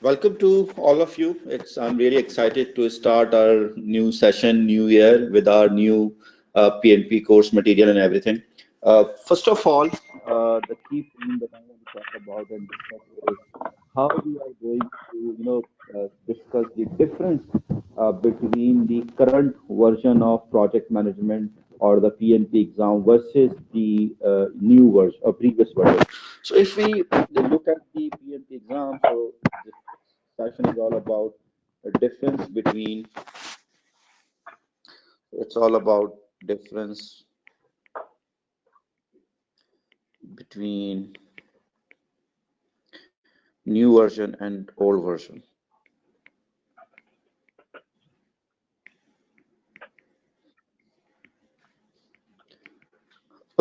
Welcome to all of you. I'm really excited to start our new session, new year with our new PNP course material and everything. First of all, the key thing that I want to talk about and discuss is how we are going to, discuss the difference between the current version of project management or the PMP exam versus the new version or previous version. So if we look at the PMP exam, so this session is all about the difference between it's all about difference between new version and old version.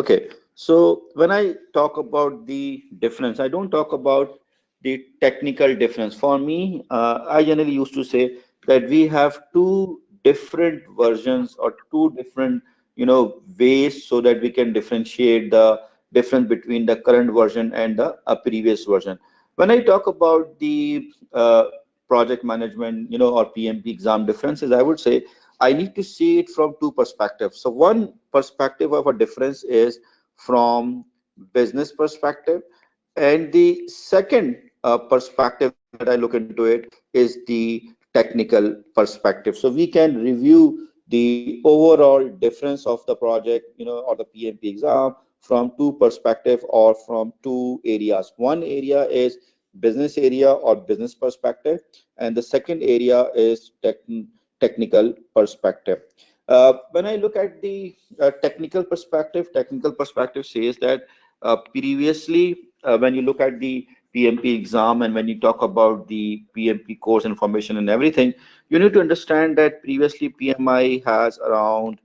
Okay, so when I talk about the difference, I don't talk about the technical difference. For me, I generally used to say that we have two different versions or two different, ways so that we can differentiate the difference between the current version and the previous version. When I talk about the project management, or PMP exam differences, I would say I need to see it from two perspectives. So one perspective of a difference is from business perspective, and the second perspective that I look into it is the technical perspective. So we can review the overall difference of the project, or the PMP exam from two perspective or from two areas. One area is business area or business perspective, and the second area is technical perspective. When I look at the technical perspective says that previously, when you look at the PMP exam and when you talk about the PMP course information and everything, you need to understand that previously PMI has around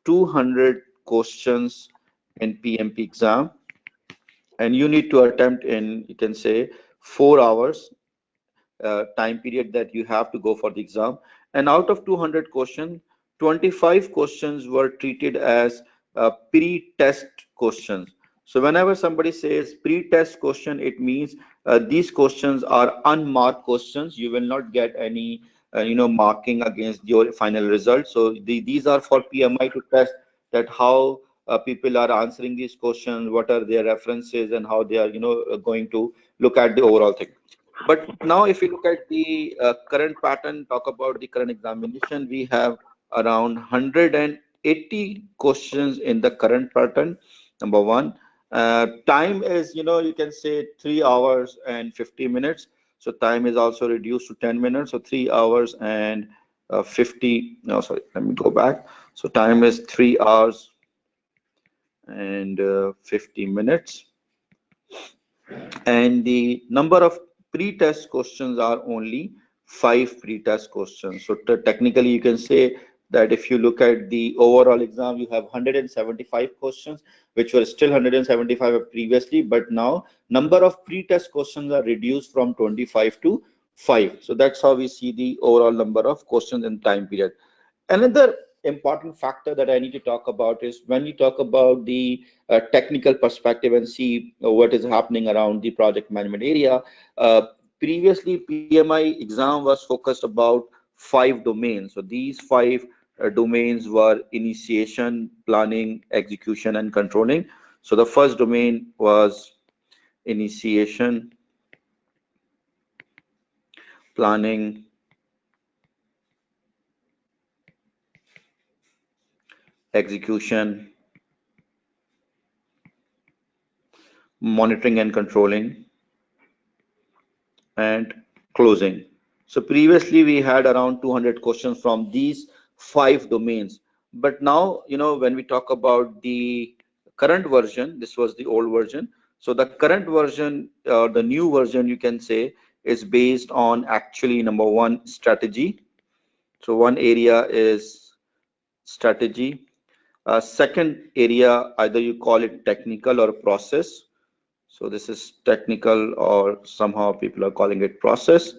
200 questions in PMP exam, and you need to attempt in, you can say, 4 hours time period that you have to go for the exam. And out of 200 questions, 25 questions were treated as pre-test questions. So whenever somebody says pre-test question, it means these questions are unmarked questions. You will not get any, marking against your final result. So these are for PMI to test that how people are answering these questions, what are their references, and how they are, going to look at the overall thing. But now, if you look at the current pattern, talk about the current examination, we have around 180 questions in the current pattern. Number one, time is, you can say 3 hours and 50 minutes. So time is also reduced to 10 minutes. So 3 hours and 50. No, sorry, let me go back. So time is 3 hours and 50 minutes, and the number of pre-test questions are only 5 pre-test questions. So technically, you can say that if you look at the overall exam, you have 175 questions, which were still 175 previously, but now number of pre-test questions are reduced from 25 to 5. So that's how we see the overall number of questions in time period. Another important factor that I need to talk about is when we talk about the technical perspective and see what is happening around the project management area. Uh, Previously, PMI exam was focused about 5 domains. So these 5 domains were initiation, planning, execution, and controlling. So the first domain was initiation, planning, execution, monitoring and controlling, and closing. So previously we had around 200 questions from these 5 domains. But now, when we talk about the current version, this was the old version. So the current version, the new version, you can say, is based on actually number one, strategy. So one area is strategy. Second area, either you call it technical or process. So this is technical, or somehow people are calling it process.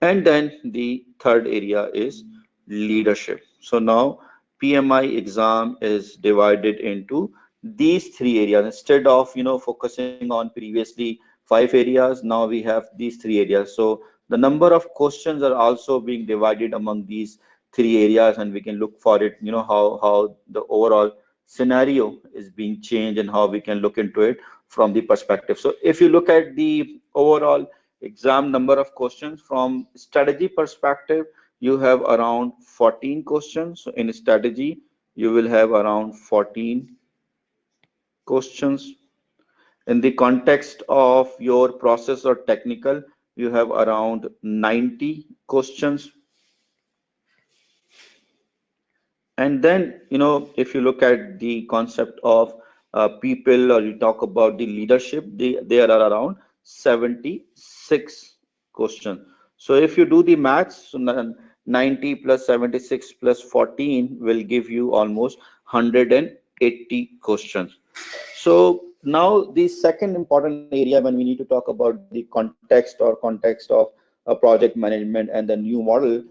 And then the third area is leadership. So now PMI exam is divided into these 3 areas. Instead of, focusing on previously 5 areas, now we have these 3 areas. So the number of questions are also being divided among these three areas, and we can look for it, how the overall scenario is being changed and how we can look into it from the perspective. So if you look at the overall exam number of questions from strategy perspective, you have around 14 questions. So in strategy, you will have around 14 questions. In the context of your process or technical, you have around 90 questions. And then, if you look at the concept of people, or you talk about the leadership, there are around 76 questions. So if you do the maths, so 90 plus 76 plus 14 will give you almost 180 questions. So now the second important area when we need to talk about the context of project management and the new model.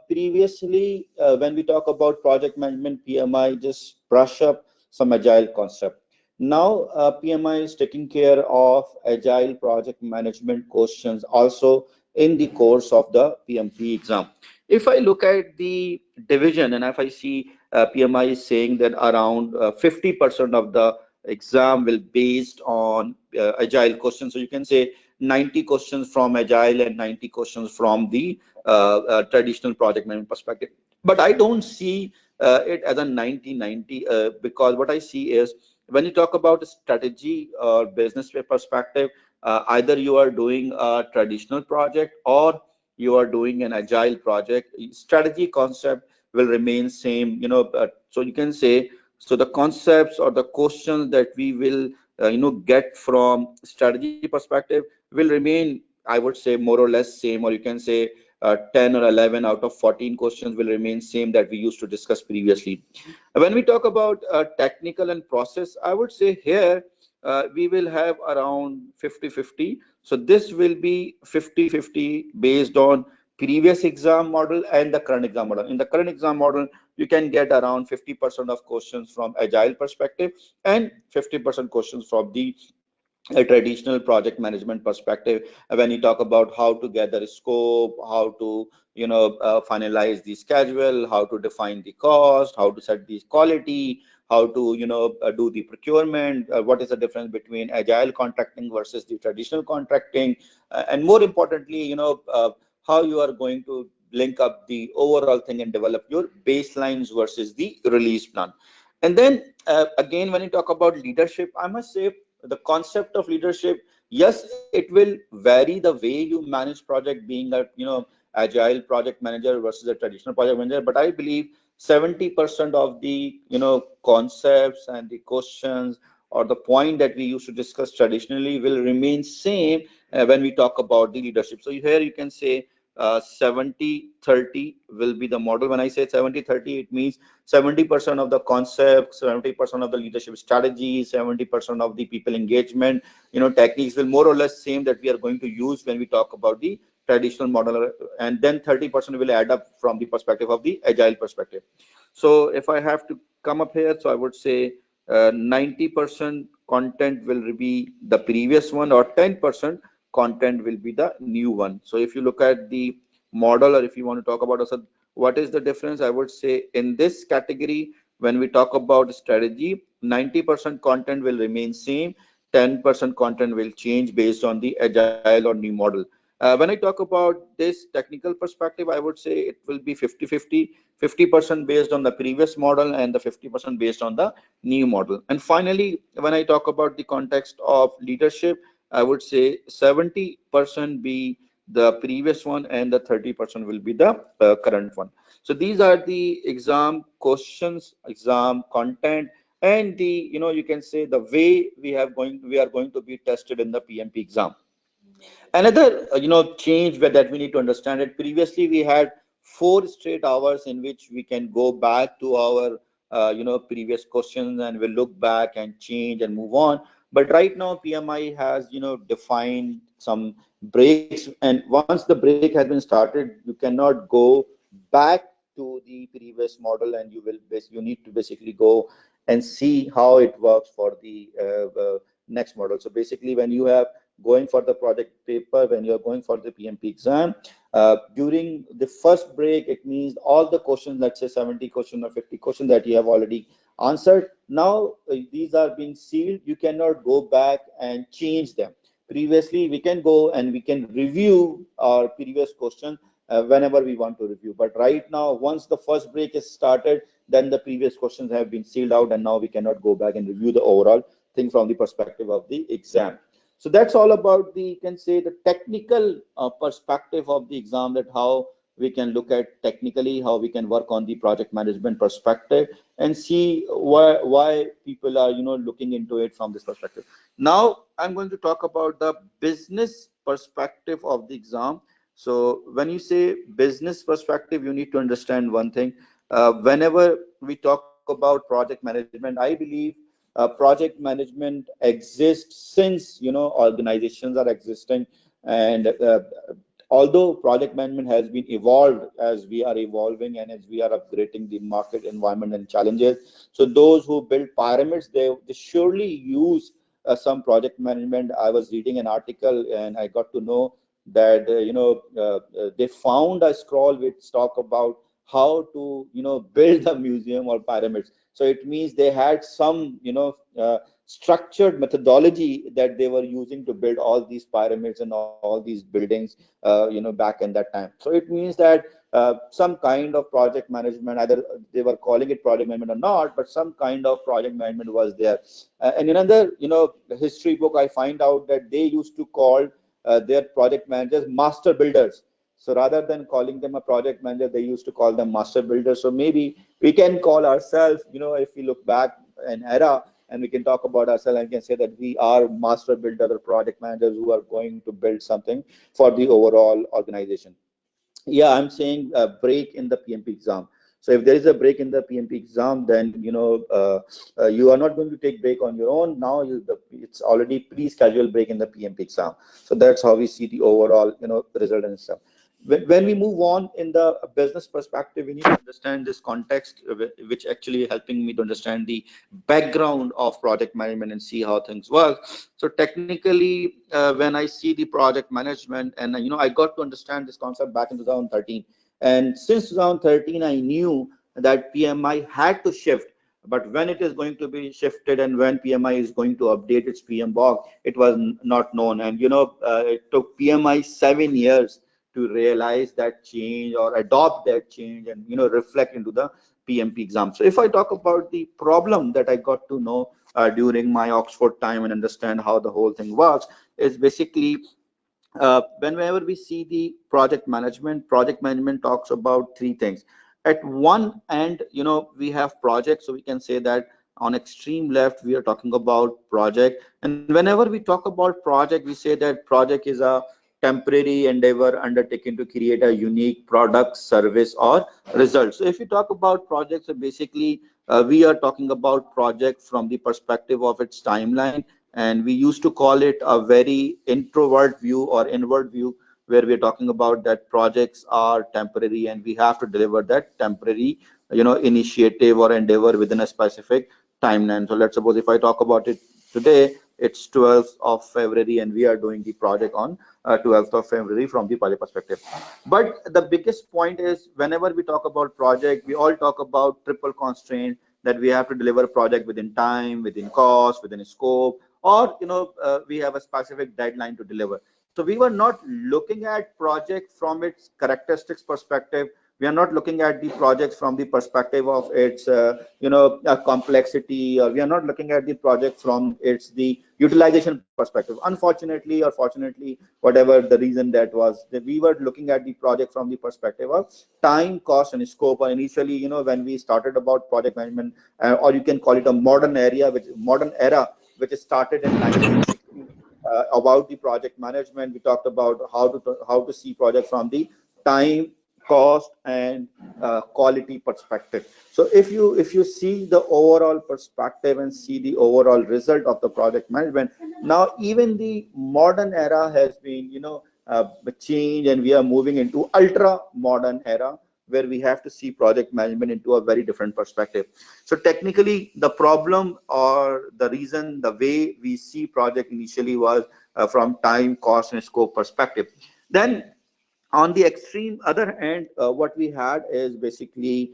Previously, when we talk about project management, PMI just brush up some agile concept. Now, PMI is taking care of agile project management questions also in the course of the PMP exam. If I look at the division, and if I see PMI is saying that around 50% of the exam will based on agile questions. So you can say 90 questions from agile and 90 questions from the traditional project management perspective. But I don't see it as a 90-90 because what I see is when you talk about strategy or business perspective, either you are doing a traditional project or you are doing an agile project. Strategy concept will remain same, so you can say, so the concepts or the questions that we will get from strategy perspective will remain, I would say, more or less same, or you can say 10 or 11 out of 14 questions will remain same that we used to discuss previously. When we talk about technical and process, I would say here we will have around 50-50. So this will be 50-50 based on previous exam model and the current exam model. In the current exam model, you can get around 50% of questions from agile perspective and 50% questions from the a traditional project management perspective. When you talk about how to gather scope, how to finalize the schedule, how to define the cost, how to set the quality, how to do the procurement, what is the difference between agile contracting versus the traditional contracting, and more importantly, how you are going to link up the overall thing and develop your baselines versus the release plan. And then again, when you talk about leadership, I must say the concept of leadership, yes, it will vary the way you manage project, being a agile project manager versus a traditional project manager. But I believe 70% of the concepts and the questions or the point that we used to discuss traditionally will remain same when we talk about the leadership. So here you can say 70-30 will be the model. When I say 70-30, it means 70% of the concepts, 70% of the leadership strategies, 70% of the people engagement, techniques will more or less same that we are going to use when we talk about the traditional model, and then 30% will add up from the perspective of the agile perspective. So if I have to come up here, so I would say 90% content will be the previous one, or 10% content will be the new one. So if you look at the model, or if you want to talk about also what is the difference, I would say in this category, when we talk about strategy, 90% content will remain same, 10% content will change based on the agile or new model. When I talk about this technical perspective, I would say it will be 50-50, 50% based on the previous model and the 50% based on the new model. And finally, when I talk about the context of leadership, I would say 70% be the previous one and the 30% will be the current one. So these are the exam questions, exam content, and the you can say the way we are going to be tested in the PMP exam. Another change that we need to understand it. Previously, we had 4 straight hours in which we can go back to our previous questions, and we'll look back and change and move on. But right now, PMI has defined some breaks, and once the break has been started, you cannot go back to the previous model, and you need to basically go and see how it works for the next model. So basically, when you have going for the project paper, when you're going for the PMP exam, during the first break, it means all the questions, let's say 70 questions or 50 questions that you have already answered. Now these are being sealed. You cannot go back and change them. Previously, we can go and we can review our previous question whenever we want to review. But right now, once the first break is started, then the previous questions have been sealed out, and now we cannot go back and review the overall thing from the perspective of the exam. So that's all about the, you can say, the technical perspective of the exam, that how we can look at technically, how we can work on the project management perspective and see why people are, looking into it from this perspective. Now I'm going to talk about the business perspective of the exam. So when you say business perspective, you need to understand one thing. Whenever we talk about project management, I believe project management exists since organizations are existing, and although project management has been evolved as we are evolving and as we are upgrading the market environment and challenges, so those who build pyramids, they surely use some project management. I was reading an article and I got to know that they found a scroll which talk about how to build a museum or pyramids. So it means they had some structured methodology that they were using to build all these pyramids and all these buildings back in that time. So it means that some kind of project management, either they were calling it project management or not, but some kind of project management was there. And in another history book, I find out that they used to call their project managers master builders. So rather than calling them a project manager, they used to call them master builders. So maybe we can call ourselves, if we look back an era and we can talk about ourselves and can say that we are master builder or project managers who are going to build something for the overall organization. Yeah, I'm saying a break in the PMP exam. So if there is a break in the PMP exam, then you are not going to take break on your own. Now it's already pre-scheduled break in the PMP exam. So that's how we see the overall result and stuff. When we move on in the business perspective, we need to understand this context, which actually helping me to understand the background of project management and see how things work. So technically, when I see the project management, and I got to understand this concept back in 2013, and since 2013, I knew that PMI had to shift. But when it is going to be shifted and when PMI is going to update its PMBOK, it was not known. And it took PMI 7 years to realize that change or adopt that change and reflect into the PMP exam. So if I talk about the problem that I got to know during my Oxford time and understand how the whole thing works, is basically whenever we see the project management talks about three things. At one end, we have projects, so we can say that on extreme left we are talking about project, and whenever we talk about project, we say that project is a temporary endeavor undertaken to create a unique product, service, or result. So if we talk about projects, so basically we are talking about project from the perspective of its timeline, and we used to call it a very introvert view or inward view, where we're talking about that projects are temporary and we have to deliver that temporary initiative or endeavor within a specific timeline. So let's suppose if I talk about it today, it's 12th of February and we are doing the project on 12th of February from the project perspective. But the biggest point is, whenever we talk about project, we all talk about triple constraint, that we have to deliver project within time, within cost, within scope, or we have a specific deadline to deliver. So we were not looking at project from its characteristics perspective. We are not looking at the projects from the perspective of its complexity, or we are not looking at the project from its the utilization perspective. Unfortunately or fortunately, whatever the reason that was, that we were looking at the project from the perspective of time, cost, and scope. And initially, when we started about project management, or you can call it a modern era, which started in 1960, about the project management. We talked about how to see project from the time, cost, and quality perspective. So if you see the overall perspective and see the overall result of the project management, now even the modern era has been changed, and we are moving into ultra modern era, where we have to see project management into a very different perspective. So technically, the problem or the reason, the way we see project initially was from time, cost, and scope perspective. Then on the extreme other end, what we had is basically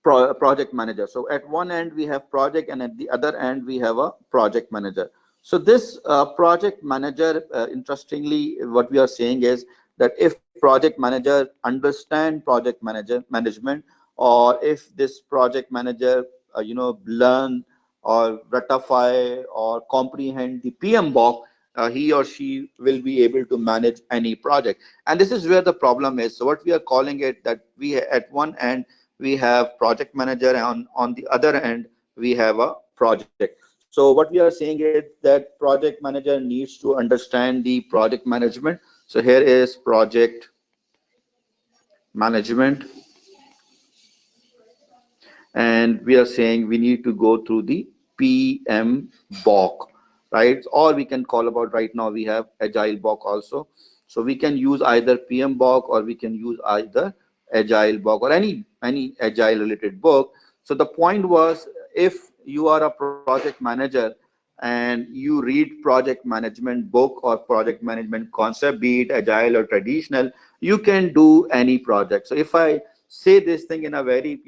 project manager. So at one end we have project, and at the other end we have a project manager. So this project manager, interestingly, what we are saying is that if project manager understand project manager management, or if this project manager, learn or ratify or comprehend the PMBOK, he or she will be able to manage any project. And this is where the problem is. So what we are calling it, that we at one end we have project manager, and on the other end we have a project. So what we are saying is that project manager needs to understand the project management. So here is project management, and we are saying we need to go through the PMBOK, right? Or we can call about, right now we have Agile BOK also. So we can use either PMBOK, or we can use either Agile BOK, or any Agile related book. So the point was, if you are a project manager and you read project management book or project management concept, be it Agile or traditional, you can do any project. So if I say this thing in a very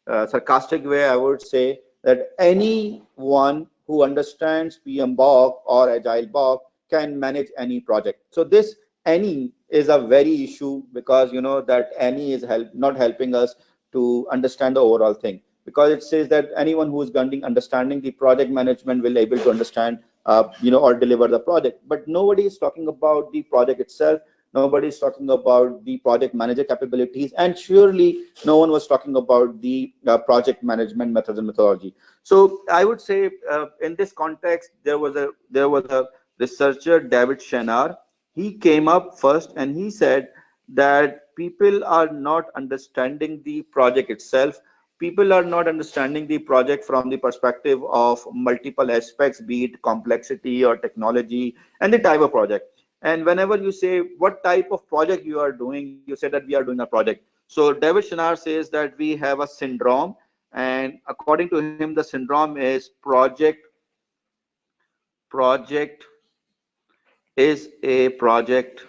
sarcastic way, I would say that anyone who understands PMBOK or Agile BOK can manage any project. So this any is a very issue, because that any is not helping us to understand the overall thing, because it says that anyone who is understanding the project management will able to understand or deliver the project. But nobody is talking about the project itself. Nobody is talking about the project manager capabilities, and surely no one was talking about the project management methods and methodology. So I would say, in this context, there was a researcher, David Shenar. He came up first and he said that people are not understanding the project itself. People are not understanding the project from the perspective of multiple aspects, be it complexity or technology and the type of project. And whenever you say what type of project you are doing, you say that we are doing a project. So David Shinar says that we have a syndrome, and according to him, the syndrome is project is a project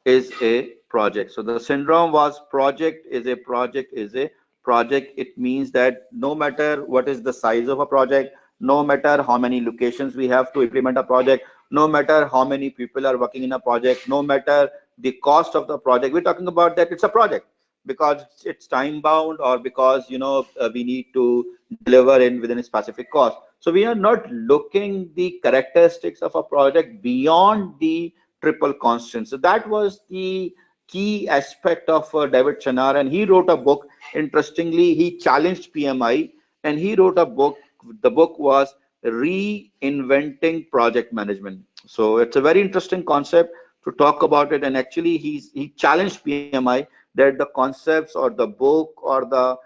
is a project. So the syndrome was project is a project is a project. It means that no matter what is the size of a project, no matter how many locations we have to implement a project, no matter how many people are working in a project, no matter the cost of the project, we're talking about that it's a project because it's time bound, or because we need to deliver in within a specific cost. So we are not looking the characteristics of a project beyond the triple constant. So that was the key aspect of David Chanar, and he wrote a book. Interestingly, he challenged PMI, and he wrote a book. The book was Reinventing Project Management. So it's a very interesting concept to talk about it. And actually, he challenged PMI that the concepts or the book or the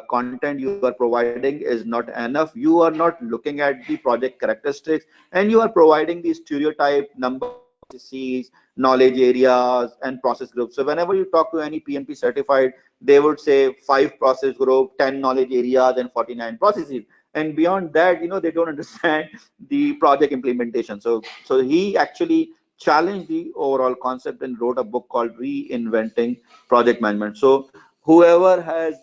content you are providing is not enough. You are not looking at the project characteristics, and you are providing the stereotype number of processes, knowledge areas, and process groups. So whenever you talk to any PMP certified, they would say 5 process group, 10 knowledge areas, and 49 processes. And beyond that, they don't understand the project implementation. So he actually challenged the overall concept and wrote a book called Reinventing Project Management. So whoever has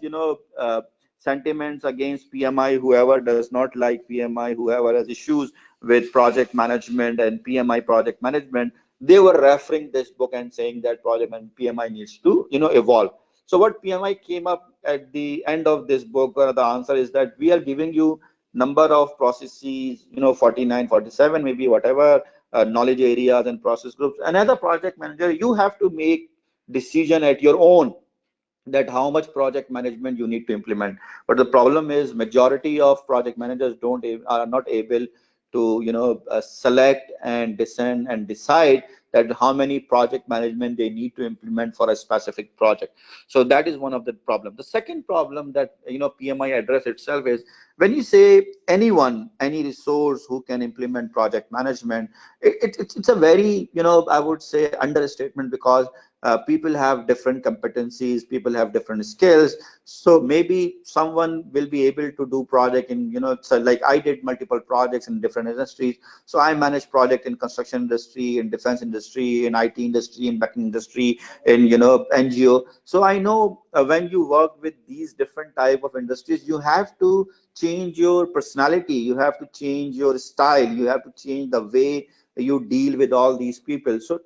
sentiments against PMI, whoever does not like PMI, whoever has issues with project management and PMI project management, they were referring this book and saying that project and PMI needs to evolve. So what PMI came up at the end of this book, or the answer is that we are giving you number of processes, 49, 47, maybe whatever, knowledge areas and process groups. And as a project manager, you have to make decision at your own, that how much project management you need to implement. But the problem is majority of project managers are not able to select and descend and decide that how many project management they need to implement for a specific project. So that is one of the problem. The second problem that PMI address itself is, when you say anyone, any resource who can implement project management, it's a very I would say understatement, because people have different competencies, people have different skills. So maybe someone will be able to do project in, so like I did multiple projects in different industries. So I managed project in construction industry, in defense industry, in IT industry, in banking industry, in NGO. So I know when you work with these different type of industries, you have to change your personality, you have to change your style, you have to change the way you deal with all these people. So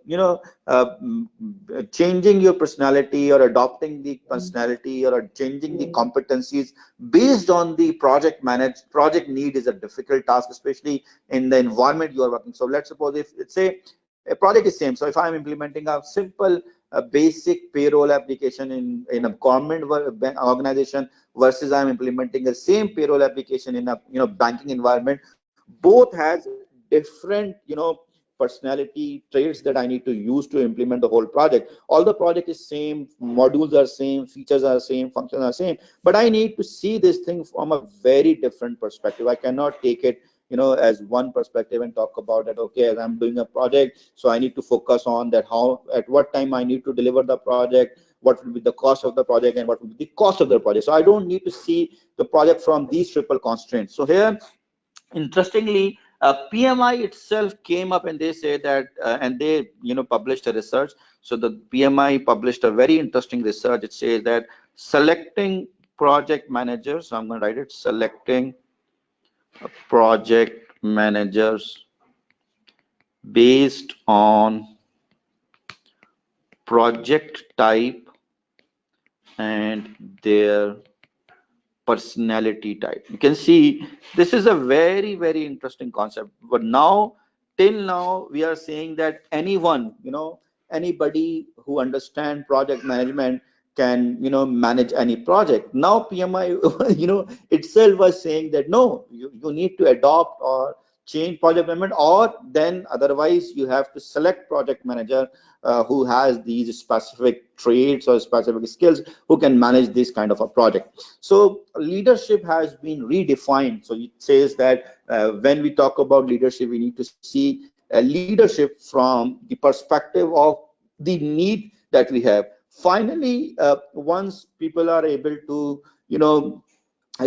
changing your personality or adopting the personality or changing the competencies based on the project need is a difficult task, especially in the environment you are working. So let's suppose if it's a project is same. So if I'm implementing a simple basic payroll application in a government organization versus I'm implementing the same payroll application in a banking environment, both has different personality traits that I need to use to implement the whole project. All the project is same, modules are same, features are same, functions are same, but I need to see this thing from a very different perspective. I cannot take it as one perspective and talk about that, okay, as I'm doing a project, so I need to focus on that, how at what time I need to deliver the project, what will be the cost of the project, and what will be the cost of the project. So I don't need to see the project from these triple constraints. So here, interestingly, PMI itself came up and they say that, and they published a research. So the PMI published a very interesting research. It says that selecting project managers, so I'm going to write it, selecting project managers based on project type and their personality type. You can see this is a very, very interesting concept. But now, till now, we are saying that anyone, anybody who understand project management can, manage any project. Now PMI, itself was saying that no, you need to adopt or change project management, or then otherwise you have to select project manager who has these specific traits or specific skills who can manage this kind of a project. So leadership has been redefined. So it says that when we talk about leadership, we need to see leadership from the perspective of the need that we have. Finally, once people are able to,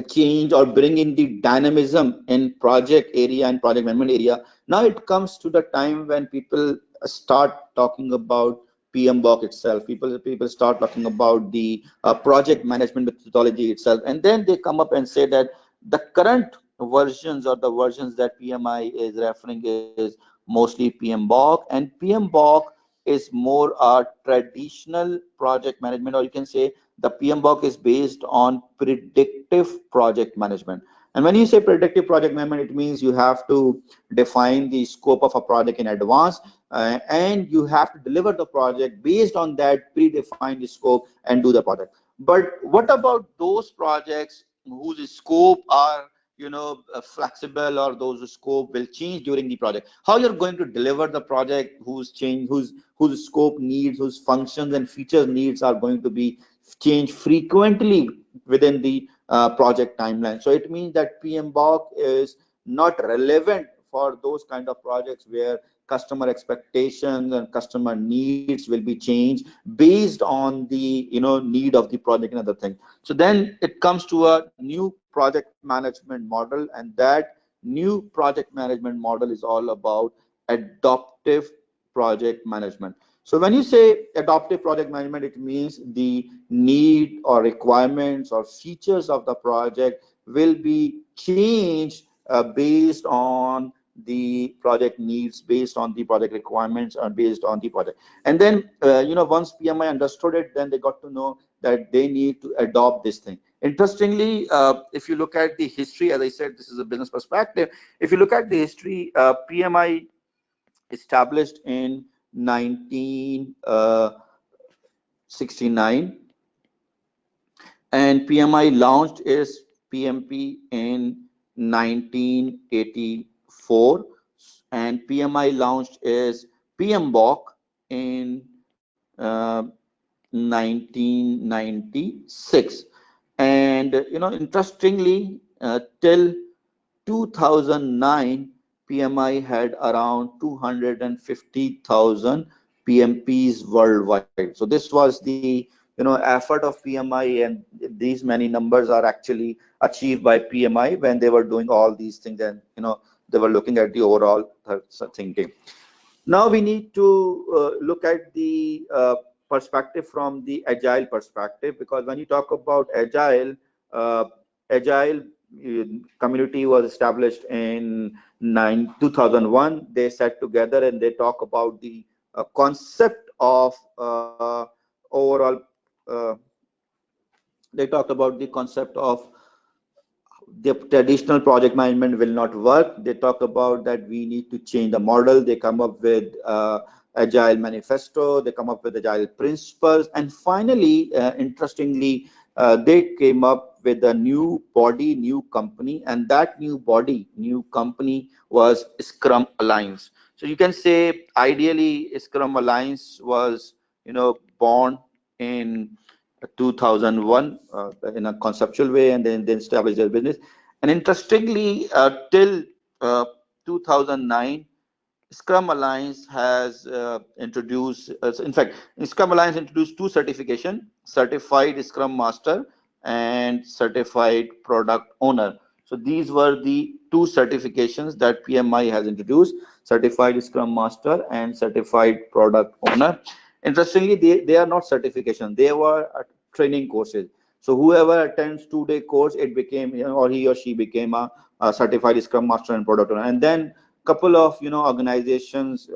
change or bring in the dynamism in project area and project management area, now it comes to the time when people start talking about PMBOK itself. People start talking about the project management methodology itself, and then they come up and say that the current versions or the versions that PMI is referring is mostly PMBOK, and PMBOK is more a traditional project management, or you can say the PMBOK is based on predictive project management. And when you say predictive project management, it means you have to define the scope of a project in advance, and you have to deliver the project based on that predefined scope and do the project. But what about those projects whose scope are flexible, or those scope will change during the project? How you're going to deliver the project whose scope needs, whose functions and features needs are going to be changed frequently within the project timeline? So it means that PMBOK is not relevant for those kind of projects where customer expectations and customer needs will be changed based on the need of the project and other things. So then it comes to a new project management model, and that new project management model is all about adaptive project management. So when you say adaptive project management, it means the need or requirements or features of the project will be changed based on the project needs, based on the project requirements, or based on the project. And then, once PMI understood it, then they got to know that they need to adopt this thing. Interestingly, if you look at the history, as I said, this is a business perspective. If you look at the history, PMI established in 1969, and PMI launched its PMP in 1984, and PMI launched its PMBOK in 1996. And interestingly, till 2009, PMI had around 250,000 PMPs worldwide. So this was the effort of PMI, and these many numbers are actually achieved by PMI when they were doing all these things, and they were looking at the overall thinking. Now we need to look at the perspective from the agile perspective, because when you talk about uh, agile community was established in 2001. They sat together and they talk about the concept of overall. Uh, they talked about the concept of the traditional project management will not work. They talk about that we need to change the model. They come up with agile manifesto. They come up with agile principles, and finally, interestingly, they came up with a new body, new company, and that new body, new company was Scrum Alliance. So you can say, ideally, Scrum Alliance was, born in 2001 in a conceptual way, and then established their business. And interestingly, till 2009, Scrum Alliance has introduced, in fact, Scrum Alliance introduced two certification: Certified Scrum Master and Certified Product Owner. So these were the two certifications that PMI has introduced: Certified Scrum Master and Certified Product Owner. Interestingly, they are not certification; they were training courses. So whoever attends 2-day course, it became, or he or she became a certified Scrum Master and Product Owner. And then couple of organizations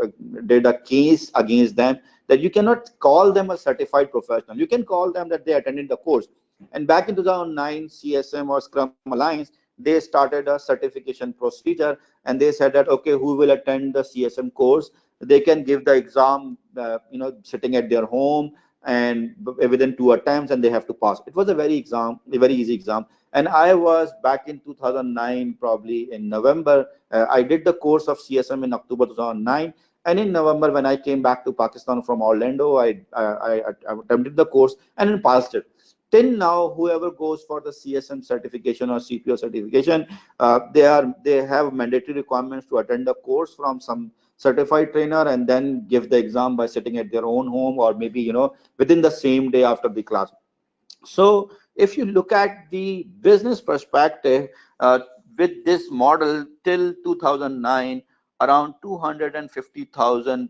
did a case against them that you cannot call them a certified professional. You can call them that they attended the course. And back in 2009, CSM or Scrum Alliance, they started a certification procedure, and they said that, okay, who will attend the CSM course, they can give the exam sitting at their home, and within 2 attempts, and they have to pass. It was a very easy exam. And I was back in 2009, probably in November. I did the course of CSM in October 2009, and in November, when I came back to Pakistan from Orlando, I attempted the course and then passed it. Till now, whoever goes for the CSM certification or CPO certification, they have mandatory requirements to attend the course from some certified trainer, and then give the exam by sitting at their own home, or maybe within the same day after the class. So if you look at the business perspective, with this model till 2009, around 250,000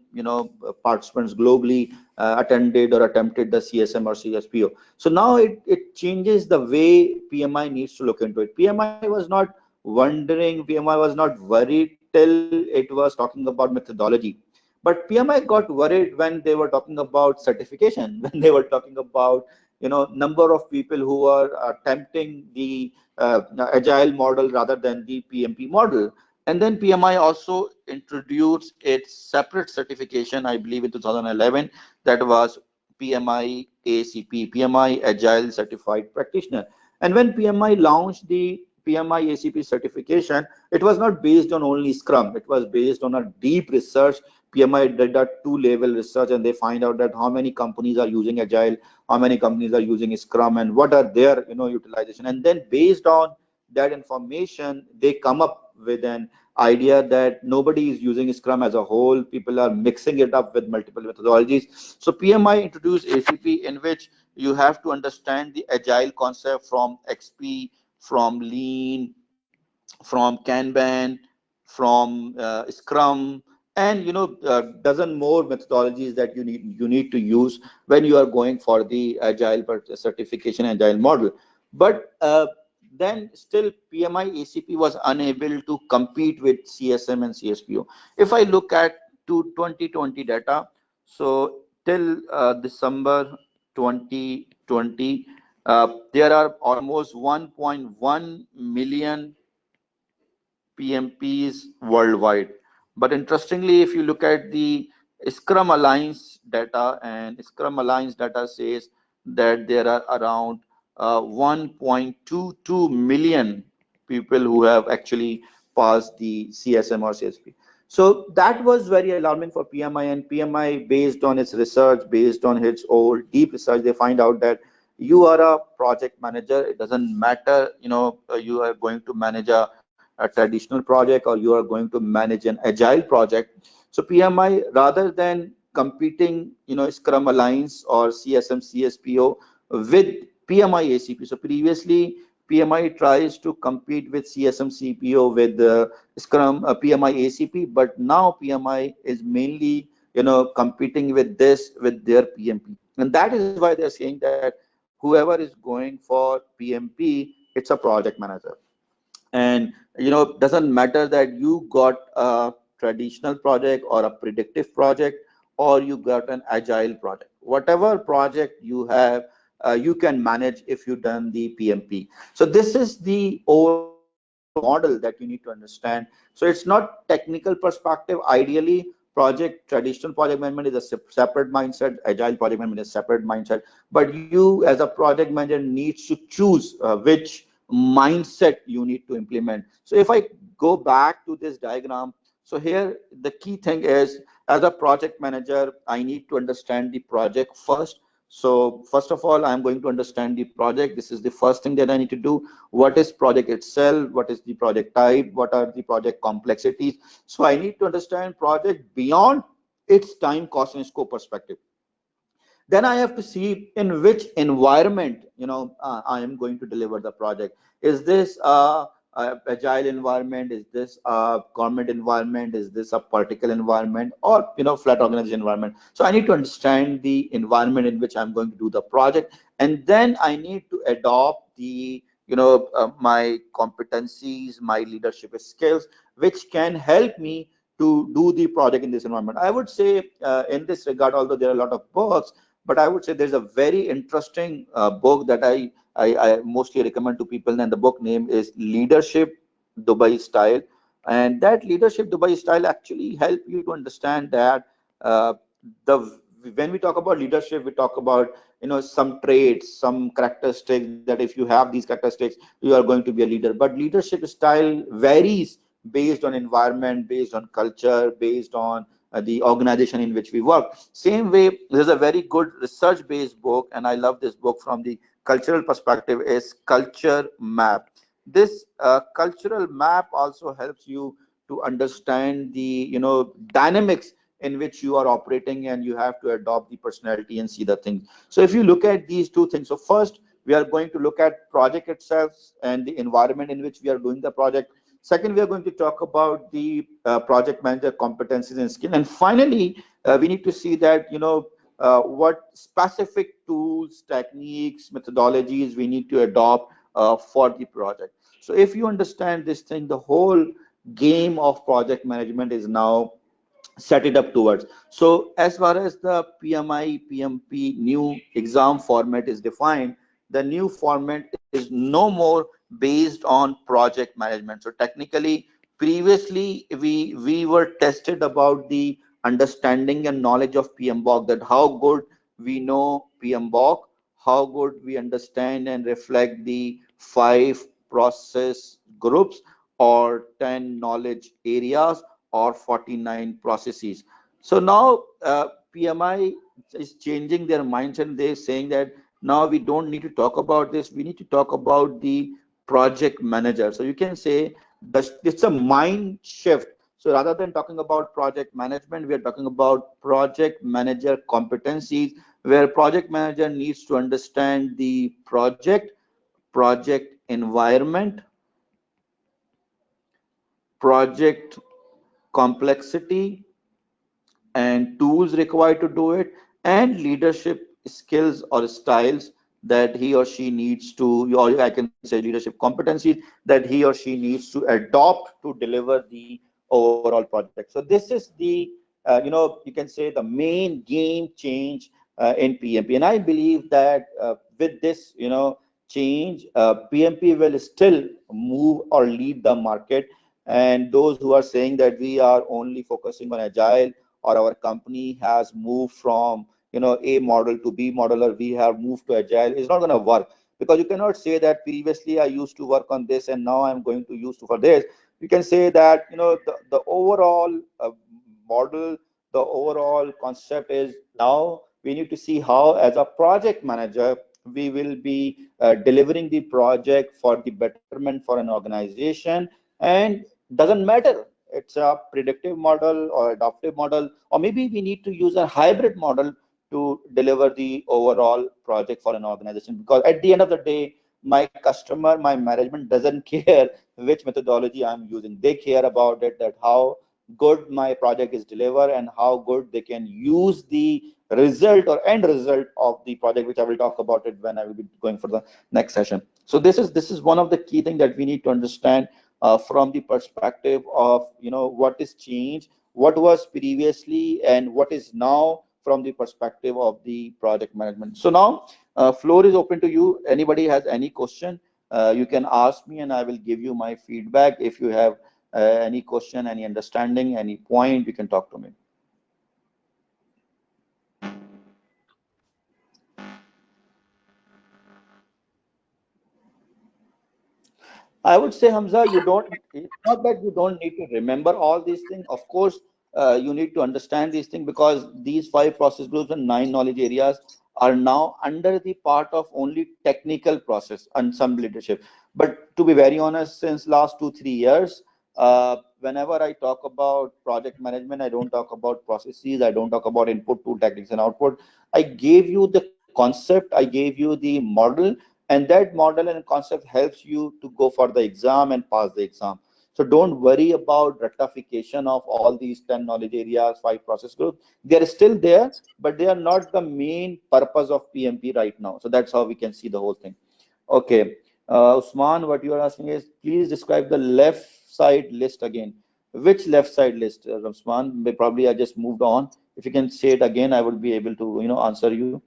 participants globally attended or attempted the CSM or CSPO. So now it changes the way PMI needs to look into it. PMI was not wondering, PMI was not worried till it was talking about methodology. But PMI got worried when they were talking about certification, when they were talking about number of people who are attempting the agile model rather than the PMP model. And then PMI also introduced its separate certification, I believe in 2011, that was PMI ACP, PMI Agile Certified Practitioner. And when PMI launched the PMI ACP certification, it was not based on only Scrum. It was based on a deep research. PMI did a 2-level research, and they find out that how many companies are using Agile, how many companies are using Scrum, and what are their utilization. And then based on that information, they come up with an idea that nobody is using Scrum as a whole. People are mixing it up with multiple methodologies. So PMI introduced ACP, in which you have to understand the agile concept from XP, from Lean, from Kanban, from Scrum, and dozen more methodologies that you need to use when you are going for the agile certification, agile model. But then still PMI ACP was unable to compete with CSM and CSPO. If I look at 2020 data, so till December 2020, there are almost 1.1 million PMPs worldwide. But interestingly, if you look at the Scrum Alliance data, and Scrum Alliance data says that there are around 1.22 million people who have actually passed the CSM or CSP. So that was very alarming for PMI, and PMI, based on its research, based on its old deep research, they find out that you are a project manager. It doesn't matter, you are going to manage a traditional project or you are going to manage an agile project. So PMI, rather than competing, Scrum Alliance or CSM CSPO with PMI ACP. So previously PMI tries to compete with CSM CPO with Scrum PMI ACP, but now PMI is mainly competing with this with their PMP, and that is why they're saying that whoever is going for PMP, it's a project manager. And doesn't matter that you got a traditional project or a predictive project, or you got an agile project, whatever project you have, you can manage if you done the PMP. So this is the overall model that you need to understand. So it's not technical perspective. Ideally, project traditional project management is a separate mindset, agile project management is a separate mindset, but you as a project manager needs to choose which mindset you need to implement. So if I go back to this diagram, so here the key thing is, as a project manager, I need to understand the project first. So first of all, I'm going to understand the project. This is the first thing that I need to do. What is project itself? What is the project type? What are the project complexities? So I need to understand project beyond its time, cost, and scope perspective. Then I have to see in which environment I am going to deliver the project. Is this a agile environment? Is this a government environment? Is this a particle environment, or flat organization environment? So I need to understand the environment in which I'm going to do the project, and then I need to adopt the my competencies, my leadership skills, which can help me to do the project in this environment. I would say in this regard, although there are a lot of books, but I would say there's a very interesting book that I mostly recommend to people, and the book name is Leadership Dubai Style. And that Leadership Dubai Style actually help you to understand that uh, the when we talk about leadership, we talk about some traits, some characteristics, that if you have these characteristics, you are going to be a leader. But leadership style varies based on environment, based on culture, based on the organization in which we work. Same way, there's a very good research-based book, and I love this book from the cultural perspective, is Culture Map. This cultural map also helps you to understand the dynamics in which you are operating, and you have to adopt the personality and see the things. So if you look at these two things, so first we are going to look at project itself and the environment in which we are doing the project. Second, we are going to talk about the project manager competencies and skill. And finally, we need to see that, what specific tools, techniques, methodologies we need to adopt for the project. So if you understand this thing, the whole game of project management is now set it up towards. So as far as the PMI, PMP new exam format is defined, the new format is no more based on project management. So technically, previously we were tested about the understanding and knowledge of PMBOK, that how good we know PMBOK, how good we understand and reflect the 5 process groups, or 10 knowledge areas, or 49 processes. So now PMI is changing their mindset. They're saying that now we don't need to talk about this. We need to talk about the project manager. So you can say that it's a mind shift. So rather than talking about project management, we are talking about project manager competencies, where project manager needs to understand the project environment, project complexity, and tools required to do it, and leadership skills or styles that he or she needs to, or I can say leadership competencies that he or she needs to adopt to deliver the overall project. So this is the you can say the main game change in PMP. And I believe that with this change, PMP will still move or lead the market. And those who are saying that we are only focusing on agile, or our company has moved from A model to B model, or we have moved to agile, is not going to work. Because you cannot say that previously I used to work on this and now I'm going to use to for this. You can say that the overall model, the overall concept is, now we need to see how, as a project manager, we will be delivering the project for the betterment for an organization. And doesn't matter it's a predictive model or adaptive model, or maybe we need to use a hybrid model to deliver the overall project for an organization. Because at the end of the day, my customer, my management doesn't care which methodology I'm using. They care about it, that how good my project is delivered and how good they can use the result or end result of the project, which I will talk about it when I will be going for the next session. So this is one of the key things that we need to understand from the perspective of what is changed, what was previously, and what is now from the perspective of the project management. So now floor is open to you. Anybody has any question, you can ask me and I will give you my feedback. If you have any question, any understanding, any point, you can talk to me. I would say, Hamza, it's not that you don't need to remember all these things. Of course, you need to understand these things, because these five process groups and nine knowledge areas are now under the part of only technical process and some leadership. But to be very honest, since last 2 3 years, whenever I talk about project management, I don't talk about processes, I don't talk about input to techniques and output. I gave you the concept, I gave you the model, and that model and concept helps you to go for the exam and pass the exam. So don't worry about rectification of all these 10 knowledge areas, five process groups. They are still there, but they are not the main purpose of PMP right now. So that's how we can see the whole thing. Okay, Usman, what you are asking is, please describe the left side list again. Which left side list, Usman? Probably I just moved on. If you can say it again, I would be able to answer you.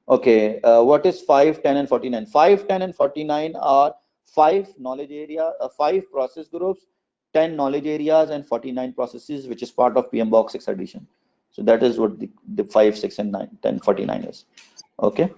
Okay, what is 5, 10, and 49? 5, 10, and 49 are five knowledge area, five process groups, 10 knowledge areas, and 49 processes, which is part of PMBOK 6 edition. So that is what the 5, 6, and 9, 10, 49 is. Okay.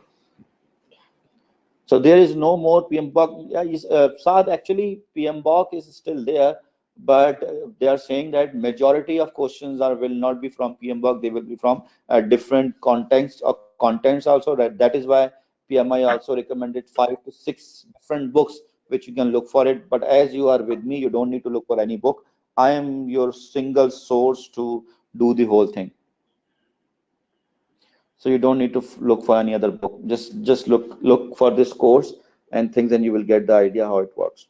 So there is no more PMBOK. Yeah, Saad, actually PMBOK is still there, but they are saying that majority of questions will not be from PMBOK. They will be from different contexts or contents also. That is why PMI also recommended 5 to 6 different books which you can look for it. But as you are with me, you don't need to look for any book. I am your single source to do the whole thing. So you don't need to look for any other book. Just look for this course and things, and you will get the idea how it works.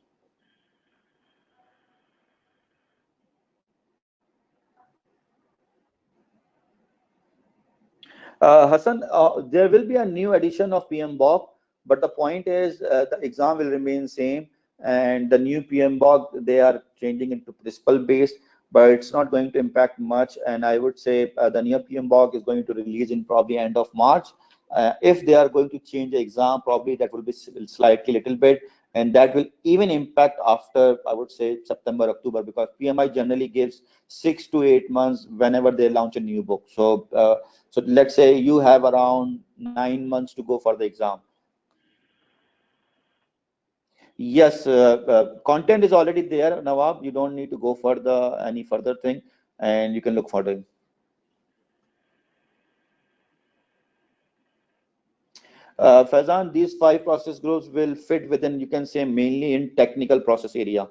Hassan, there will be a new edition of PMBOK, but the point is the exam will remain same, and the new PMBOK, they are changing into principle based, but it's not going to impact much. And I would say the new PMBOK is going to release in probably end of March. If they are going to change the exam, probably that will be slightly little bit, and that will even impact after, I would say, September, October, because PMI generally gives 6 to 8 months whenever they launch a new book. So let's say you have around 9 months to go for the exam. Yes, content is already there, Nawab. You don't need to go for the any further thing, and you can look for the. Faizan, these five process groups will fit within, you can say, mainly in technical process area,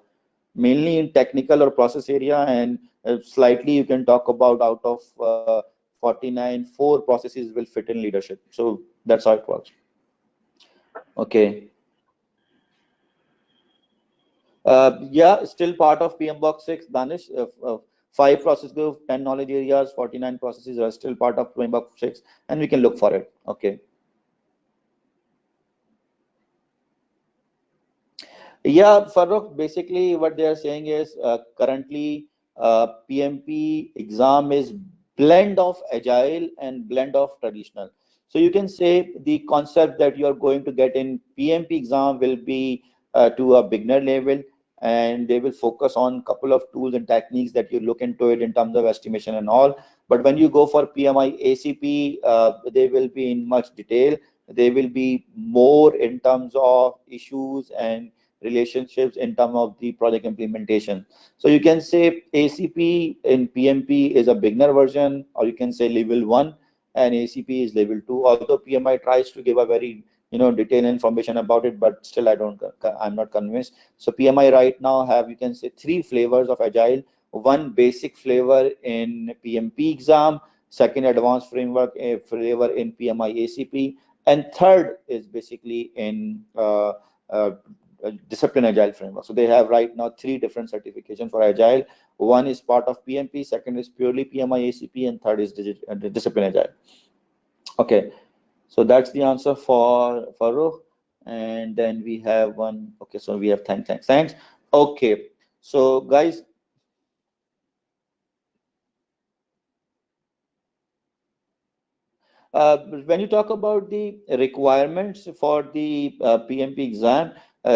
mainly in technical or process area, and slightly you can talk about out of 49, four processes will fit in leadership. So that's how it works. Okay. Yeah, still part of PMBOK 6, Danish. Five process group, 10 knowledge areas, 49 processes are still part of PMBOK 6, and we can look for it. Okay. Yeah, Farrokh, basically what they are saying is currently PMP exam is blend of agile and blend of traditional. So you can say the concept that you are going to get in PMP exam will be to a beginner level, and they will focus on couple of tools and techniques that you look into it in terms of estimation and all. But when you go for PMI ACP, they will be in much detail. They will be more in terms of issues and relationships in terms of the project implementation. So you can say ACP in PMP is a beginner version, or you can say level 1, and ACP is level 2. Although PMI tries to give a very detailed information about it, but still I'm not convinced. So PMI right now have, you can say, three flavors of agile. One basic flavor in PMP exam, second advanced framework a flavor in PMI ACP, and third is basically in uh, discipline agile framework. So they have right now three different certifications for agile. One is part of PMP, second is purely PMI ACP, and third is discipline agile. Okay, so that's the answer for Farooq. And then we have one. Okay, so we have thanks. Okay, so guys, when you talk about the requirements for the PMP exam,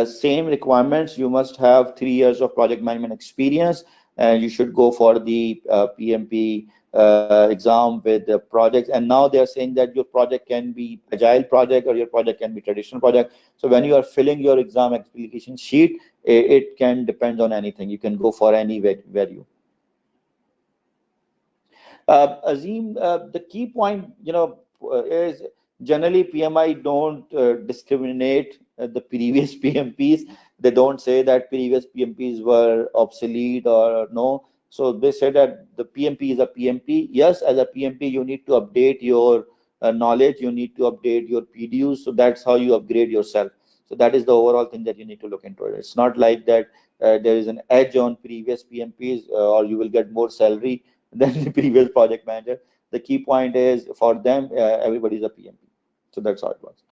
same requirements. You must have 3 years of project management experience, and you should go for the PMP exam with the projects. And now they are saying that your project can be agile project or your project can be traditional project. So when you are filling your exam application sheet, it can depend on anything. You can go for any value. Azim, the key point, is generally PMI don't discriminate the previous PMPs. They don't say that previous PMPs were obsolete or no. So they say that the PMP is a PMP. Yes, as a PMP, you need to update your knowledge. You need to update your PDUs. So that's how you upgrade yourself. So that is the overall thing that you need to look into it. It's not like that there is an edge on previous PMPs or you will get more salary than the previous project manager. The key point is for them, everybody's a PMP. So that's how it works.